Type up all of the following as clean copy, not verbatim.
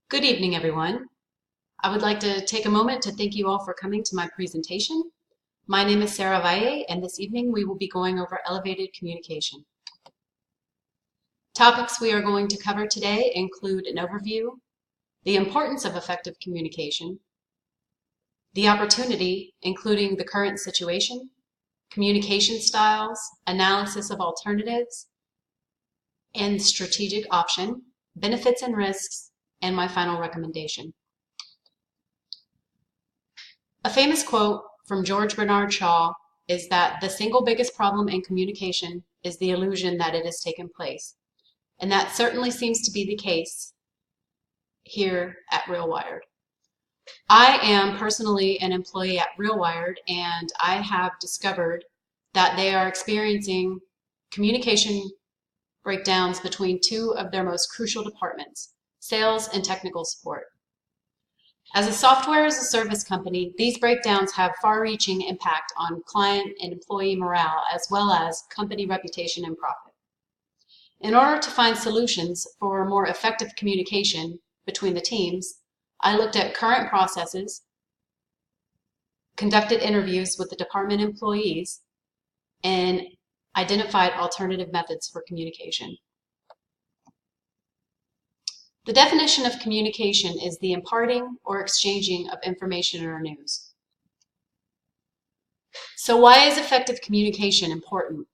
Good evening, everyone. I would like to take a moment to thank you all for coming to my presentation. My name is Sarah Valle, and this evening we will be going over elevated communication. Topics we are going to cover today include an overview, the importance of effective communication, the opportunity, including the current situation, communication styles, analysis of alternatives, and strategic option, benefits and risks, and my final recommendation. A famous quote from George Bernard Shaw is that the single biggest problem in communication is the illusion that it has taken place. And that certainly seems to be the case here at Real Wired. I am personally an employee at Real Wired, and I have discovered that they are experiencing communication breakdowns between two of their most crucial departments, sales and technical support. As a software as a service company, these breakdowns have far-reaching impact on client and employee morale, as well as company reputation and profit. In order to find solutions for more effective communication between the teams, I looked at current processes, conducted interviews with the department employees, and identified alternative methods for communication. The definition of communication is the imparting or exchanging of information or news. So why is effective communication important?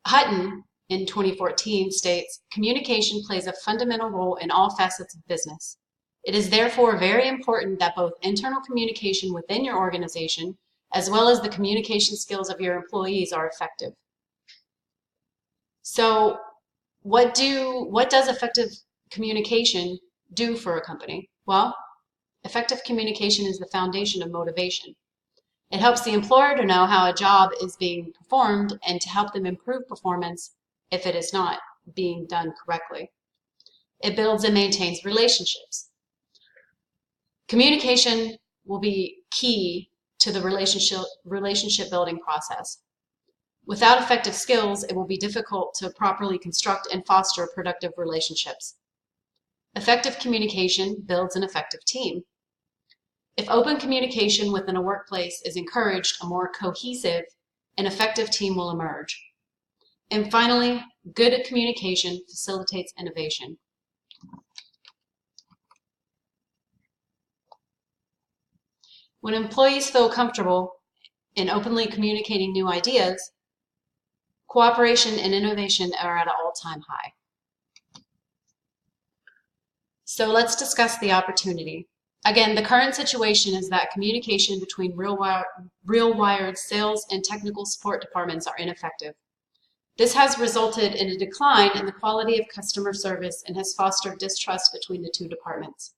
Hutton, in 2014, states, "Communication plays a fundamental role in all facets of business. It is therefore very important that both internal communication within your organization as well as the communication skills of your employees are effective." So what does effective communication do for a company? Well, effective communication is the foundation of motivation. It helps the employer to know how a job is being performed and to help them improve performance if it is not being done correctly. It builds and maintains relationships. Communication will be key to the relationship building process. Without effective skills, it will be difficult to properly construct and foster productive relationships. Effective communication builds an effective team. If open communication within a workplace is encouraged, a more cohesive and effective team will emerge. And finally, good communication facilitates innovation. When employees feel comfortable in openly communicating new ideas, cooperation and innovation are at an all-time high. So let's discuss the opportunity. Again, the current situation is that communication between Real Wired sales and technical support departments are ineffective. This has resulted in a decline in the quality of customer service and has fostered distrust between the two departments.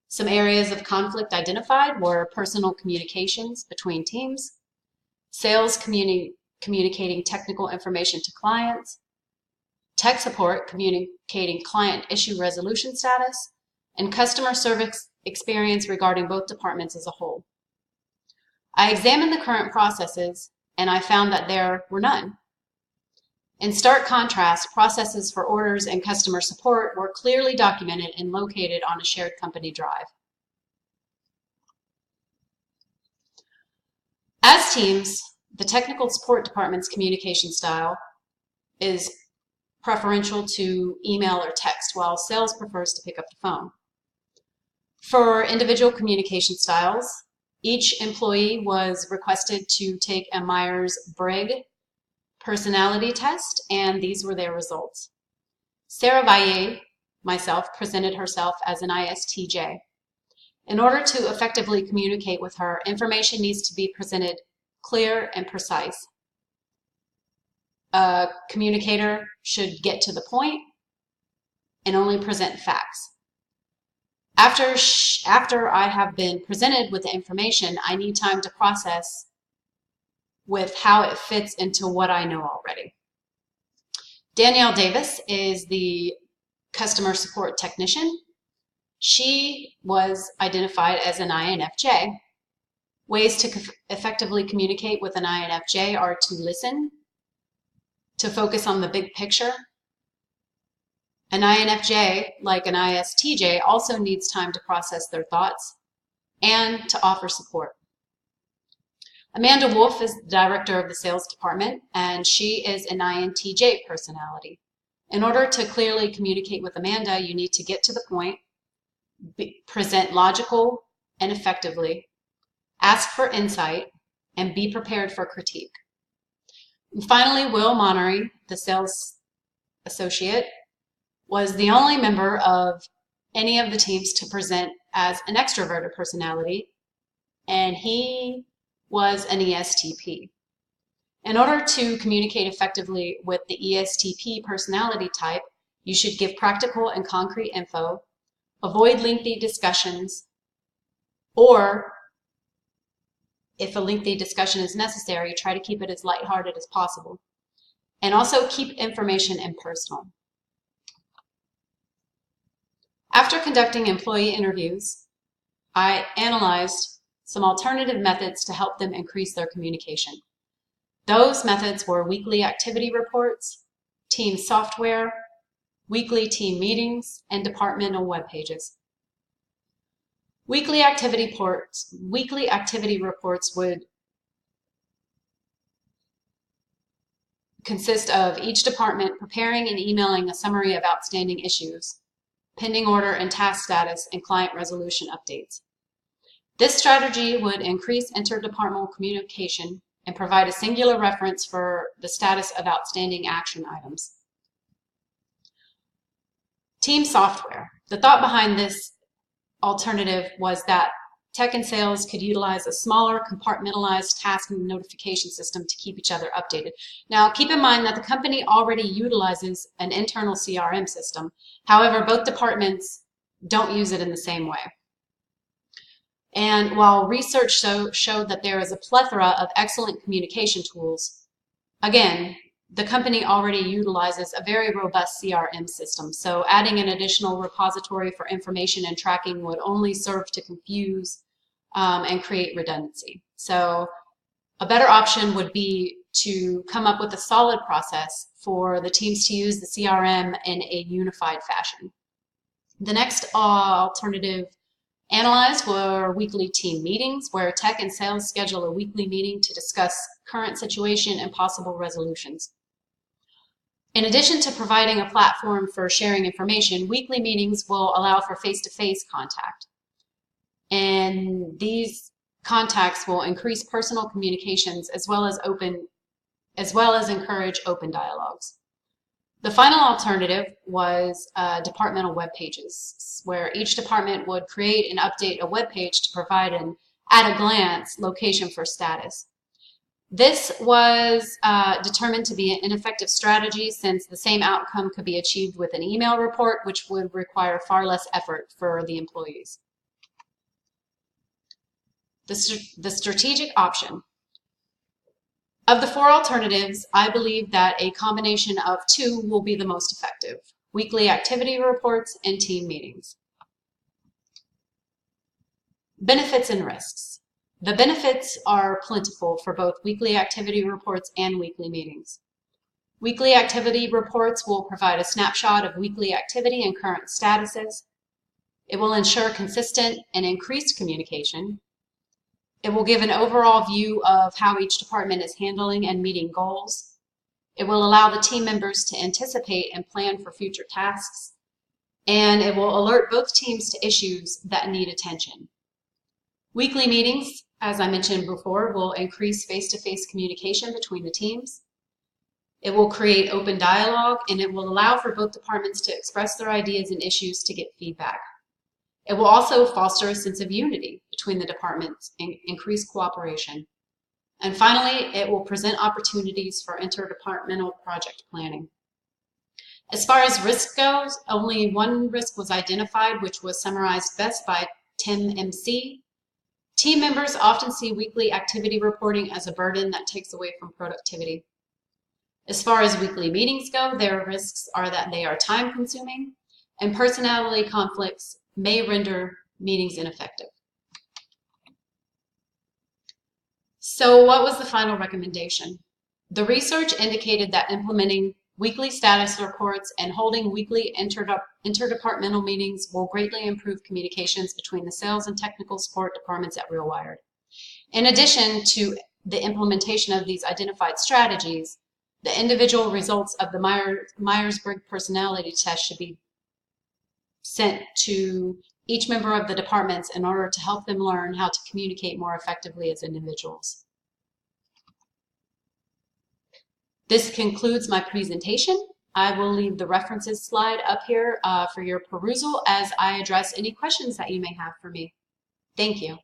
Some areas of conflict identified were personal communications between teams, sales communicating technical information to clients, tech support communicating client issue resolution status, and customer service experience regarding both departments as a whole. I examined the current processes and I found that there were none. In stark contrast, processes for orders and customer support were clearly documented and located on a shared company drive. As teams, the technical support department's communication style is preferential to email or text, while sales prefers to pick up the phone. For individual communication styles, each employee was requested to take a Myers-Briggs personality test, and these were their results. Sarah Valle, myself, presented herself as an ISTJ. In order to effectively communicate with her, information needs to be presented clear and precise. A communicator should get to the point and only present facts. After I have been presented with the information, I need time to process with how it fits into what I know already. Danielle Davis is the customer support technician. She was identified as an INFJ. Ways to effectively communicate with an INFJ are to listen, to focus on the big picture, An INFJ, like an ISTJ, also needs time to process their thoughts and to offer support. Amanda Wolf is the director of the sales department, and she is an INTJ personality. In order to clearly communicate with Amanda, you need to get to the point, present logical and effectively, ask for insight, and be prepared for critique. And finally, Will Monnery, the sales associate, was the only member of any of the teams to present as an extroverted personality, and he was an ESTP. In order to communicate effectively with the ESTP personality type, you should give practical and concrete info, avoid lengthy discussions, or if a lengthy discussion is necessary, try to keep it as lighthearted as possible. And also keep information impersonal. After conducting employee interviews, I analyzed some alternative methods to help them increase their communication. Those methods were weekly activity reports, team software, weekly team meetings, and departmental web pages. Weekly activity reports would consist of each department preparing and emailing a summary of outstanding issues, pending order and task status, and client resolution updates. This strategy would increase interdepartmental communication and provide a singular reference for the status of outstanding action items. Team software. The thought behind this alternative was that tech and sales could utilize a smaller compartmentalized task and notification system to keep each other updated. Now, keep in mind that the company already utilizes an internal CRM system. However, both departments don't use it in the same way. And while research showed that there is a plethora of excellent communication tools, again, the company already utilizes a very robust CRM system, so adding an additional repository for information and tracking would only serve to confuse and create redundancy. So a better option would be to come up with a solid process for the teams to use the CRM in a unified fashion. The next alternative analyzed were weekly team meetings, where tech and sales schedule a weekly meeting to discuss current situation and possible resolutions. In addition to providing a platform for sharing information, weekly meetings will allow for face-to-face contact. And these contacts will increase personal communications as well as encourage open dialogues. The final alternative was departmental web pages, where each department would create and update a web page to provide an at-a-glance location for status. This was determined to be an ineffective strategy, since the same outcome could be achieved with an email report, which would require far less effort for the employees. The strategic option. Of the four alternatives, I believe that a combination of two will be the most effective: weekly activity reports and team meetings. Benefits and risks. The benefits are plentiful for both weekly activity reports and weekly meetings. Weekly activity reports will provide a snapshot of weekly activity and current statuses. It will ensure consistent and increased communication. It will give an overall view of how each department is handling and meeting goals. It will allow the team members to anticipate and plan for future tasks. And it will alert both teams to issues that need attention. Weekly meetings, as I mentioned before, will increase face-to-face communication between the teams. It will create open dialogue, and it will allow for both departments to express their ideas and issues to get feedback. It will also foster a sense of unity between the departments and increase cooperation. And finally, it will present opportunities for interdepartmental project planning. As far as risk goes, only one risk was identified, which was summarized best by Tim MC. Team members often see weekly activity reporting as a burden that takes away from productivity. As far as weekly meetings go, their risks are that they are time-consuming, and personality conflicts may render meetings ineffective. So what was the final recommendation? The research indicated that implementing Weekly status reports and holding weekly interdepartmental meetings will greatly improve communications between the sales and technical support departments at RealWired. In addition to the implementation of these identified strategies, the individual results of the Myers-Briggs personality test should be sent to each member of the departments in order to help them learn how to communicate more effectively as individuals. This concludes my presentation. I will leave the references slide up here for your perusal as I address any questions that you may have for me. Thank you.